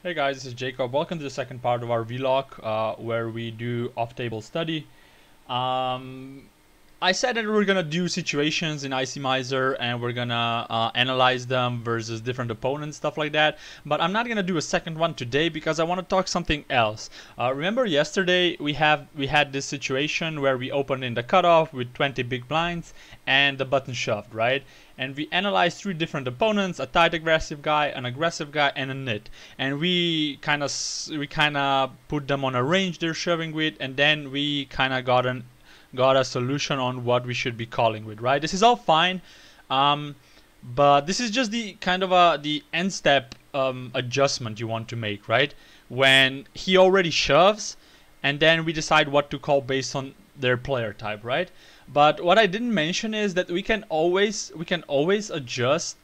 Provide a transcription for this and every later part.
Hey guys, this is Jacob. Welcome to the second part of our vlog where we do off-table study. I said that we're gonna do situations in Icemizer and we're gonna analyze them versus different opponents, stuff like that. But I'm not gonna do a second one today because I want to talk something else. Remember yesterday we had this situation where we opened in the cutoff with 20 big blinds and the button shoved, right? And we analyzed 3 different opponents: a tight aggressive guy, an aggressive guy, and a nit. And we kind of put them on a range they're shoving with, and then we kind of got a solution on what we should be calling with, right? This is all fine, but this is just the kind of the end step adjustment you want to make, right? When he already shoves, and then we decide what to call based on their player type, right? But what I didn't mention is that we can always adjust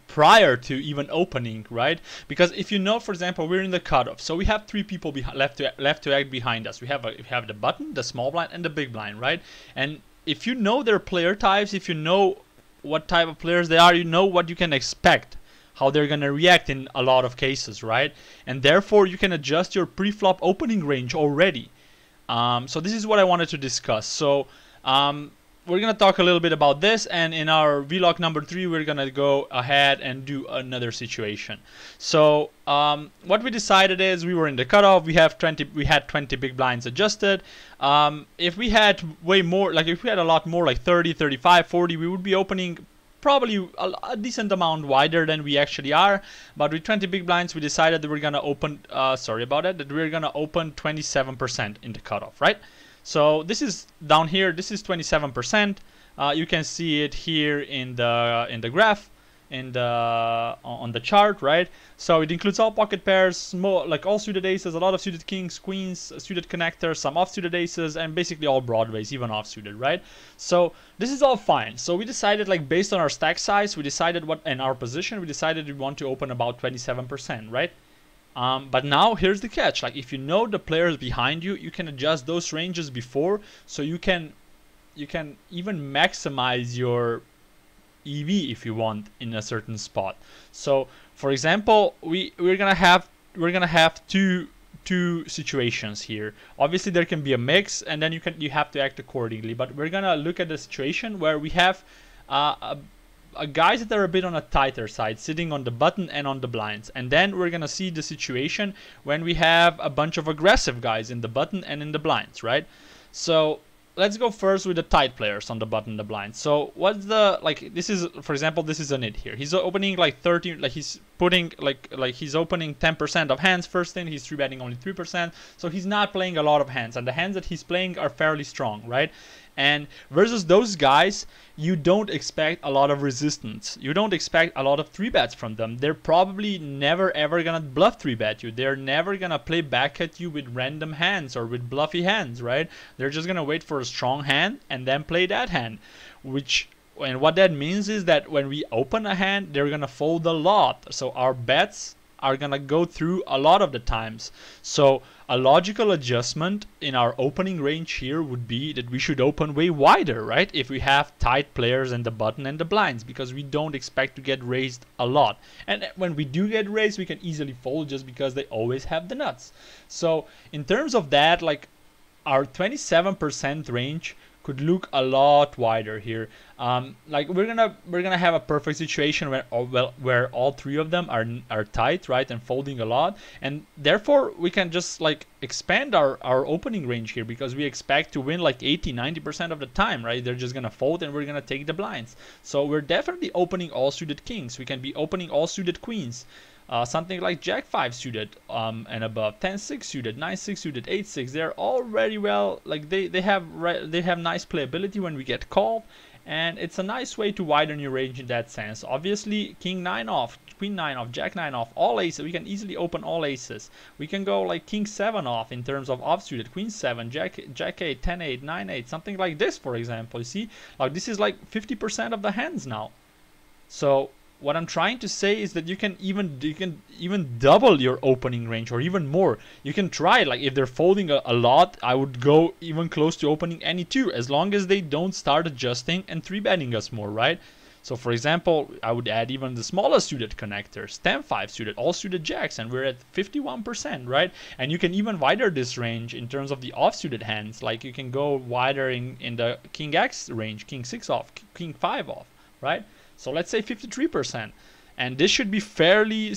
prior to even opening, right? Because if you know, for example, we're in the cutoff, so we have 3 people left to act behind us. We have the button, the small blind, and the big blind, right? And if you know their player types, if you know what type of players they are, you know what you can expect, how they're gonna react in a lot of cases, right? And therefore you can adjust your pre-flop opening range already. So this is what I wanted to discuss. So we're gonna talk a little bit about this, and in our vlog number 3 we're gonna go ahead and do another situation. So what we decided is, we were in the cutoff, we had 20 big blinds adjusted. If we had way more, like if we had a lot more, like 30, 35, 40, we would be opening probably a decent amount wider than we actually are. But with 20 big blinds we decided that we're gonna open that we're gonna open 27% in the cutoff, right? So this is down here, this is 27%. You can see it here in the graph, on the chart, right? So it includes all pocket pairs, like all suited aces, a lot of suited kings, queens, suited connectors, some off-suited aces, and basically all broadways, even off-suited, right? So this is all fine. So we decided, like based on our stack size, we decided and our position, we decided we want to open about 27%, right? But now here's the catch. Like if you know the players behind you, you can adjust those ranges before, so you can even maximize your EV if you want in a certain spot. So for example, we're gonna have two situations here. Obviously there can be a mix, and then you have to act accordingly. But we're gonna look at the situation where we have guys that are a bit on a tighter side sitting on the button and on the blinds, and then we're gonna see the situation when we have a bunch of aggressive guys in the button and in the blinds, right? So let's go first with the tight players on the button and the blinds. So what's the, like, this is, for example, this is a nit here. He's opening like 13, like he's putting like he's opening 10% of hands first thing. He's 3-betting only 3%, so he's not playing a lot of hands, and the hands that he's playing are fairly strong, right? And versus those guys, you don't expect a lot of resistance. You don't expect a lot of 3-bets from them. They're probably never ever gonna bluff 3-bet you. They're never gonna play back at you with random hands or with bluffy hands, right? They're just gonna wait for a strong hand and then play that hand. And what that means is that when we open a hand, they're gonna fold a lot. So our bets are gonna go through a lot of the times. So a logical adjustment in our opening range here would be that we should open way wider, right? If we have tight players in the button and the blinds, because we don't expect to get raised a lot. And when we do get raised, we can easily fold just because they always have the nuts. So in terms of that, like our 27% range could look a lot wider here. Like we're gonna have a perfect situation where all 3 of them are tight, right, and folding a lot, and therefore we can just like expand our opening range here, because we expect to win like 80-90% of the time, right? They're just gonna fold and we're gonna take the blinds. So we're definitely opening all suited kings. We can be opening all suited queens. Something like Jack 5 suited and above, 10-6 suited, 9-6 suited, 8-6. They're all very well, like they have nice playability when we get called, and it's a nice way to widen your range in that sense. Obviously, King 9 off, Queen 9 off, Jack 9 off, all aces. We can easily open all aces. We can go like King 7 off in terms of off suited, Queen 7, Jack 8, 10 8, 9 8, something like this, for example. You see, like this is like 50% of the hands now. So what I'm trying to say is that you can even double your opening range, or even more. You can try, like if they're folding a lot, I would go even close to opening any 2, as long as they don't start adjusting and 3-betting us more, right? So for example, I would add even the smaller suited connectors, 10-5 suited, all suited jacks, and we're at 51%, right? And you can even wider this range in terms of the off-suited hands. Like you can go wider in the King X range, King 6 off, King 5 off, right? So let's say 53%. And this should be fairly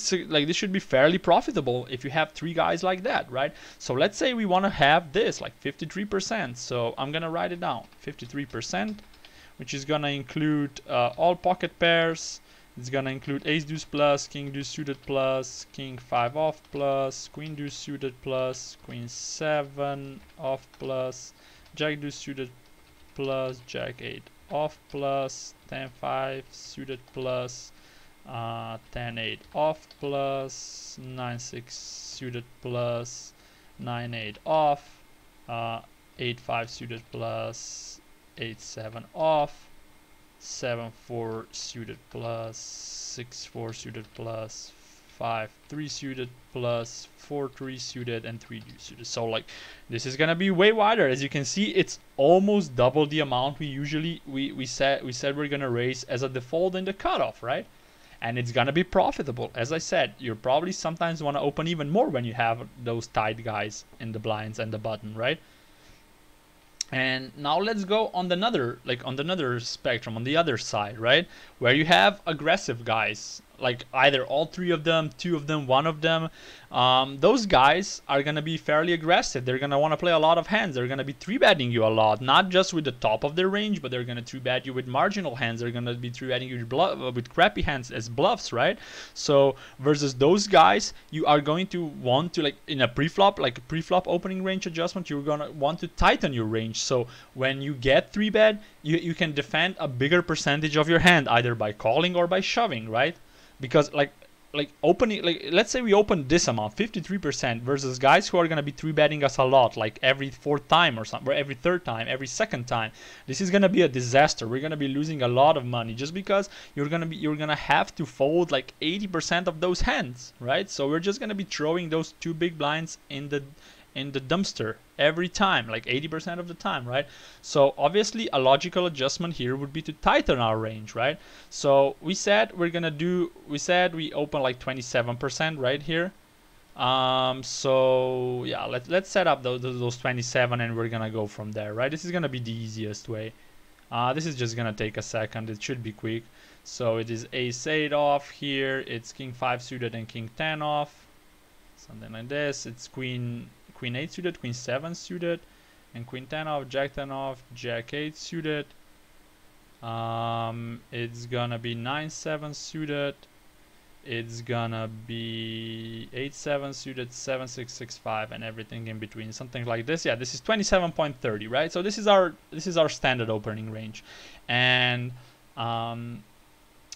profitable if you have three guys like that, right? So let's say we want to have this like 53%. So I'm gonna write it down, 53%, which is gonna include all pocket pairs. It's gonna include ace deuce plus, king deuce suited plus, king 5 off plus, queen deuce suited plus, queen 7 off plus, jack deuce suited plus, jack 8 off plus, 10-5 suited plus, 10-8 off plus, 9-6 suited plus, 9-8 off, 8-5 suited plus, 8-7 off, 7-4 suited plus, 6-4 suited plus, 5-3 suited plus, 4-3 suited, and 3 deuce suited. So like this is gonna be way wider. As you can see, it's almost double the amount we usually we said we're gonna raise as a default in the cutoff, right? And it's gonna be profitable. As I said, you probably sometimes want to open even more when you have those tight guys in the blinds and the button, right? And now let's go on another spectrum, on the other side, right? Where you have aggressive guys, like either all three of them, two of them, one of them. Those guys are gonna be fairly aggressive. They're gonna want to play a lot of hands. They're gonna be 3-betting you a lot, not just with the top of their range, but they're gonna 3-bet you with marginal hands. They're gonna be 3-betting you with crappy hands as bluffs, right? So versus those guys, you are going to want to, like in a preflop, like a preflop opening range adjustment, you're gonna want to tighten your range. So when you get 3-bet, you can defend a bigger percentage of your hand, either by calling or by shoving, right? Because like opening, like let's say we open this amount 53% versus guys who are going to be 3-betting us a lot, like every fourth time or something, or every third time, every second time. This is going to be a disaster. We're going to be losing a lot of money just because you're going to have to fold like 80% of those hands, right? So we're just going to be throwing those two big blinds in the dumpster every time, like 80% of the time, right? So obviously a logical adjustment here would be to tighten our range, right? So we said we open like 27% right here. So yeah, let's set up those 27 and we're gonna go from there, right? This is gonna be the easiest way. This is just gonna take a second. It should be quick. So it is ace 8 off here, it's king 5 suited and king 10 off, something like this. It's queen 8 suited, queen 7 suited, and queen 10 off, jack 10 off, jack 8 suited. It's gonna be 9-7 suited. It's gonna be 8-7 suited, 7-6, 6-5, and everything in between, something like this. Yeah, this is 27.30, right? So this is our standard opening range, and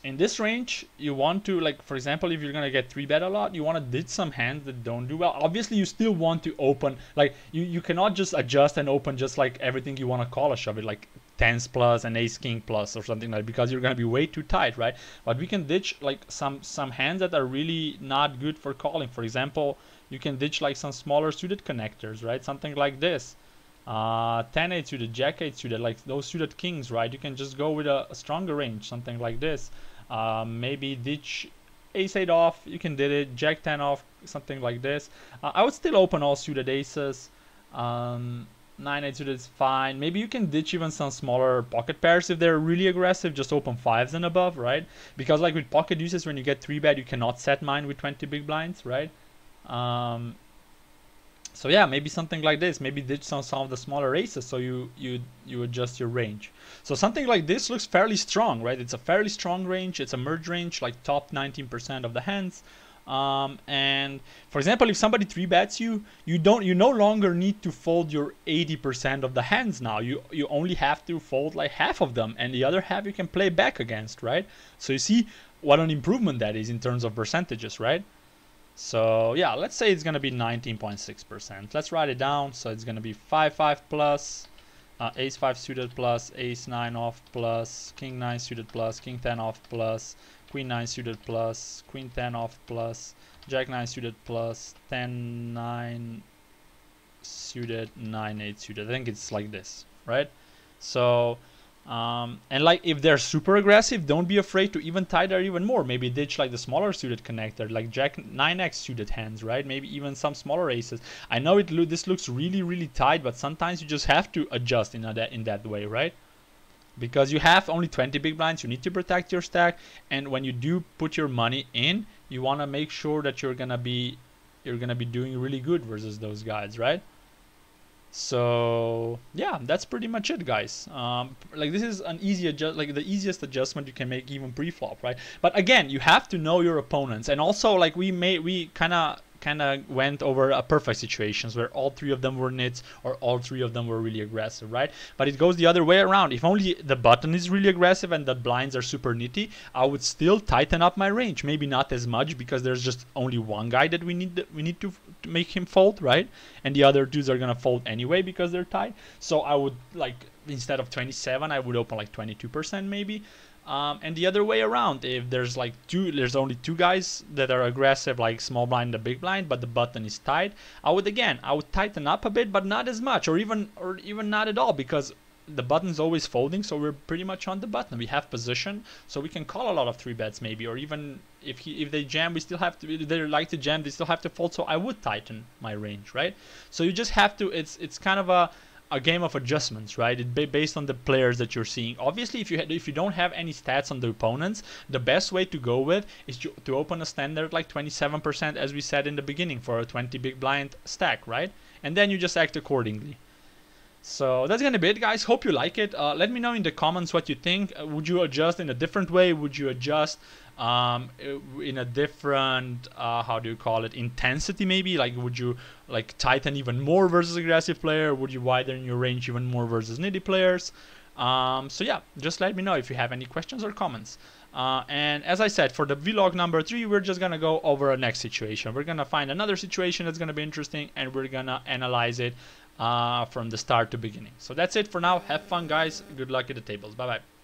in this range, you want to, like, for example, if you're gonna get 3-bet a lot, you want to ditch some hands that don't do well. Obviously, you still want to open, like, you cannot just adjust and open just like everything you want to call a shove it, like 10s plus and ace king plus or something like that, because you're gonna be way too tight, right? But we can ditch like some hands that are really not good for calling. For example, you can ditch like some smaller suited connectors, right? Something like this. 10-8 suited, jack 8 suited, like those suited kings, right? You can just go with a stronger range, something like this. Maybe ditch ace 8 off, you can did it, jack 10 off, something like this. I would still open all suited aces. 9-8 suited is fine. Maybe you can ditch even some smaller pocket pairs if they're really aggressive, just open 5s and above, right? Because like with pocket deuces, when you get 3-bet, you cannot set mine with 20 big blinds, right? So yeah, maybe something like this. Maybe ditch some of the smaller aces, so you adjust your range. So something like this looks fairly strong, right? It's a fairly strong range. It's a merge range, like top 19% of the hands. And for example, if somebody 3-bets you, you no longer need to fold your 80% of the hands now. You only have to fold like half of them, and the other half you can play back against, right? So you see what an improvement that is in terms of percentages, right? So yeah, let's say it's gonna be 19.6%. Let's write it down. So it's gonna be 5-5 plus, ace 5 suited plus, ace 9 off plus, king 9 suited plus, king 10 off plus, queen 9 suited plus, queen 10 off plus, jack 9 suited plus, 10-9 suited, 9-8 suited. I think it's like this, right? So And like if they're super aggressive, don't be afraid to even tie there even more. Maybe ditch like the smaller suited connector, like Jack 9x suited hands, right? Maybe even some smaller aces. I know this looks really tight, but sometimes you just have to adjust in that way, right? Because you have only 20 big blinds, you need to protect your stack, and when you do put your money in, you want to make sure that you're gonna be doing really good versus those guys, right? So yeah, that's pretty much it, guys. Like this is an easy like the easiest adjustment you can make even pre-flop, right? But again, you have to know your opponents, and also like we kind of went over perfect situations where all three of them were nits or all three of them were really aggressive, right? But it goes the other way around. If only the button is really aggressive and the blinds are super nitty, I would still tighten up my range. Maybe not as much because there's just only one guy that we need to make him fold, right? And the other dudes are gonna fold anyway because they're tight. So I would, like, instead of 27, I would open like 22% maybe. And the other way around, if there's only two guys that are aggressive, like small blind and big blind, but the button is tight, I would tighten up a bit, but not as much, or even not at all, because the button's always folding, so we're pretty much on the button. We have position, so we can call a lot of 3-bets maybe, or even if they jam, we still have to. If they like to jam, they still have to fold. So I would tighten my range, right? So you just have to. It's kind of a game of adjustments, right? It's based on the players that you're seeing. Obviously, if you don't have any stats on the opponents, the best way to go with is to open a standard like 27%, as we said in the beginning, for a 20 big blind stack, right? And then you just act accordingly. So that's gonna be it, guys. Hope you like it. Let me know in the comments what you think. Would you adjust in a different way? Would you adjust in a different how do you call it, intensity maybe? Like would you like tighten even more versus aggressive player? Would you widen your range even more versus nitty players? So yeah, just let me know if you have any questions or comments. And as I said, for the vlog number 3, we're just gonna go over a next situation. We're gonna find another situation that's gonna be interesting, and we're gonna analyze it from the start to beginning. So that's it for now. Have fun, guys. Good luck at the tables. Bye bye.